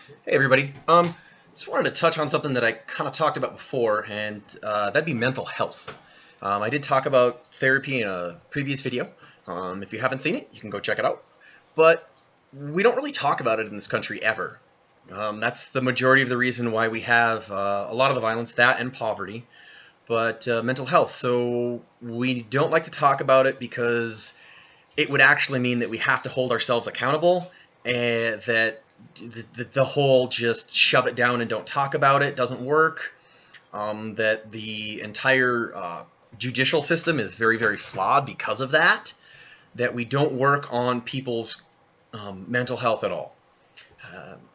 Hey everybody. Just wanted to touch on something that I kind of talked about before, and that'd be mental health. I did talk about therapy in a previous video. If you haven't seen it, you can go check it out. But we don't really talk about it in this country ever. That's the majority of the reason why we have a lot of the violence, that and poverty, but mental health. So we don't like to talk about it because it would actually mean that we have to hold ourselves accountable, and that the whole just shove it down and don't talk about it doesn't work. That the entire judicial system is very, very flawed because of that. That we don't work on people's mental health at all.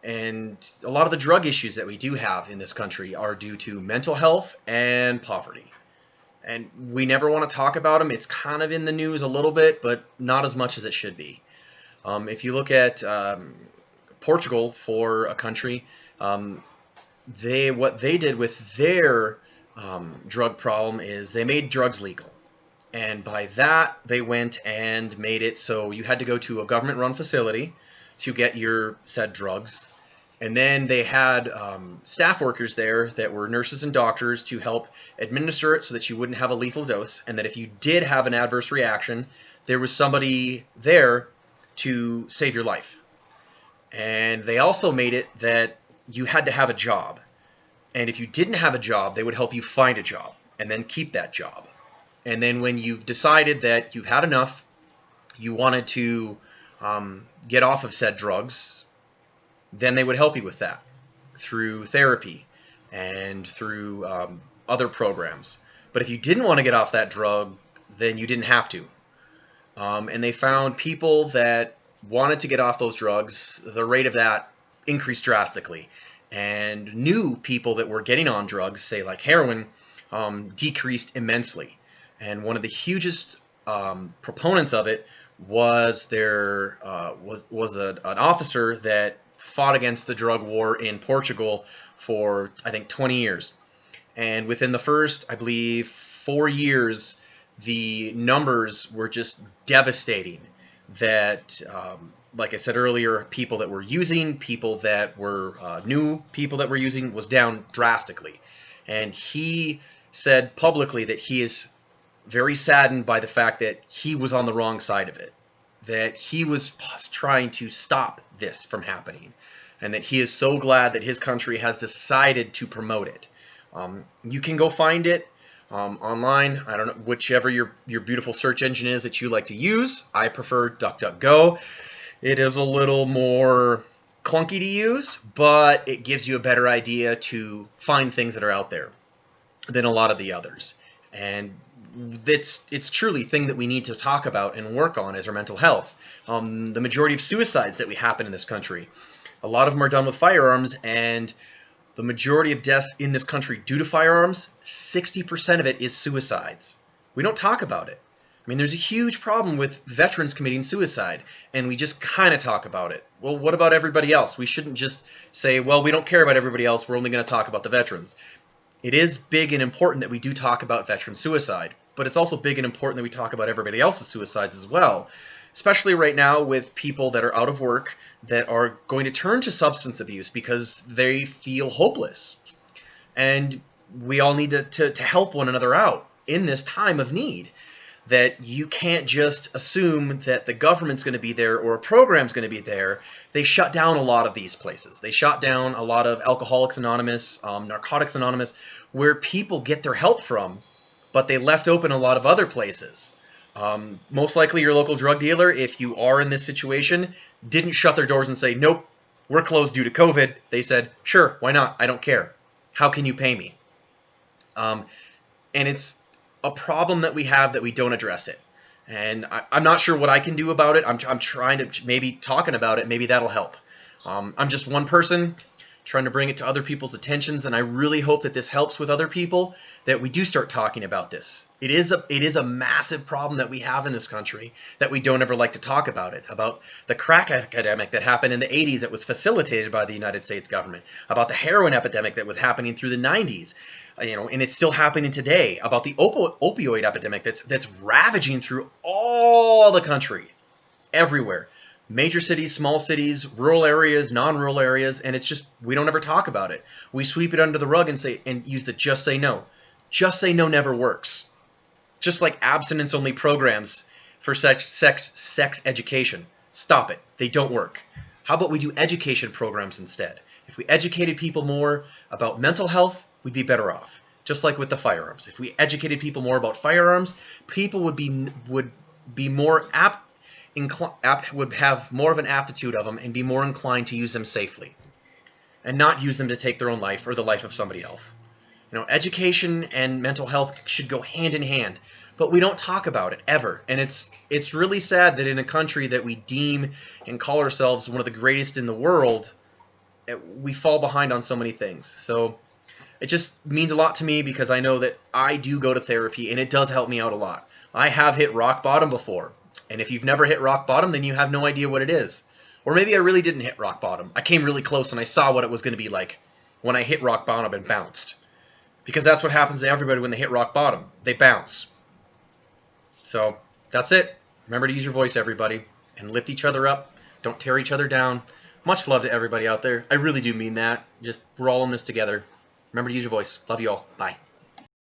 And a lot of the drug issues that we do have in this country are due to mental health and poverty. And we never want to talk about them. It's kind of in the news a little bit, but not as much as it should be. If you look at Portugal, for a country, what they did with their drug problem is they made drugs legal. And by that, they went and made it so you had to go to a government-run facility to get your said drugs. And then they had staff workers there that were nurses and doctors to help administer it so that you wouldn't have a lethal dose. And that if you did have an adverse reaction, there was somebody there to save your life. And they also made it that you had to have a job. And if you didn't have a job, they would help you find a job and then keep that job. And then when you've decided that you've had enough, you wanted to get off of said drugs, then they would help you with that through therapy and through other programs. But if you didn't want to get off that drug, then you didn't have to. And they found people that wanted to get off those drugs, the rate of that increased drastically. And new people that were getting on drugs, say like heroin, decreased immensely. And one of the hugest proponents of it was an officer that fought against the drug war in Portugal for, I think, 20 years. And within the first, I believe, 4 years, the numbers were just devastating. That, like I said earlier, people that were using, people that were new people that were using, was down drastically. And he said publicly that he is very saddened by the fact that he was on the wrong side of it, that he was trying to stop this from happening, and that he is so glad that his country has decided to promote it. You can go find it online. I don't know, whichever your beautiful search engine is that you like to use. I prefer DuckDuckGo. It is a little more clunky to use, but it gives you a better idea to find things that are out there than a lot of the others. And it's truly a thing that we need to talk about and work on is our mental health. The majority of suicides that we happen in this country, a lot of them are done with firearms, and the majority of deaths in this country due to firearms, 60% of it is suicides. We don't talk about it. I mean, there's a huge problem with veterans committing suicide, and we just kind of talk about it. Well, what about everybody else? We shouldn't just say, well, we don't care about everybody else, we're only going to talk about the veterans. It is big and important that we do talk about veteran suicide, but it's also big and important that we talk about everybody else's suicides as well, especially right now with people that are out of work that are going to turn to substance abuse because they feel hopeless. And we all need to help one another out in this time of need. That you can't just assume that the government's going to be there or a program's going to be there. They shut down a lot of these places. They shut down a lot of Alcoholics Anonymous, Narcotics Anonymous, where people get their help from, but they left open a lot of other places. Most likely your local drug dealer, if you are in this situation, didn't shut their doors and say, nope, we're closed due to COVID. They said, sure, why not? I don't care. How can you pay me? And it's a problem that we have that we don't address it. And I'm not sure what I can do about it. I'm trying to, maybe talking about it, maybe that'll help. I'm just one person trying to bring it to other people's attentions, and I really hope that this helps with other people, that we do start talking about this. It is a massive problem that we have in this country that we don't ever like to talk about it, about the crack epidemic that happened in the 80s that was facilitated by the United States government, about the heroin epidemic that was happening through the 90s, and it's still happening today, about the opioid epidemic that's ravaging through all the country, everywhere. Major cities, small cities, rural areas, non-rural areas, and it's just we don't ever talk about it. We sweep it under the rug and use the just say no. Just say no never works. Just like abstinence-only programs for sex education. Stop it. They don't work. How about we do education programs instead? If we educated people more about mental health, we'd be better off. Just like with the firearms. If we educated people more about firearms, people would be more would have more of an aptitude of them and be more inclined to use them safely and not use them to take their own life or the life of somebody else. You know, education and mental health should go hand in hand, but we don't talk about it ever. And it's really sad that in a country that we deem and call ourselves one of the greatest in the world, we fall behind on so many things. So it just means a lot to me because I know that I do go to therapy and it does help me out a lot. I have hit rock bottom before. And if you've never hit rock bottom, then you have no idea what it is. Or maybe I really didn't hit rock bottom. I came really close and I saw what it was going to be like when I hit rock bottom and bounced. Because that's what happens to everybody when they hit rock bottom. They bounce. So that's it. Remember to use your voice, everybody, and lift each other up. Don't tear each other down. Much love to everybody out there. I really do mean that. Just we're all in this together. Remember to use your voice. Love you all. Bye.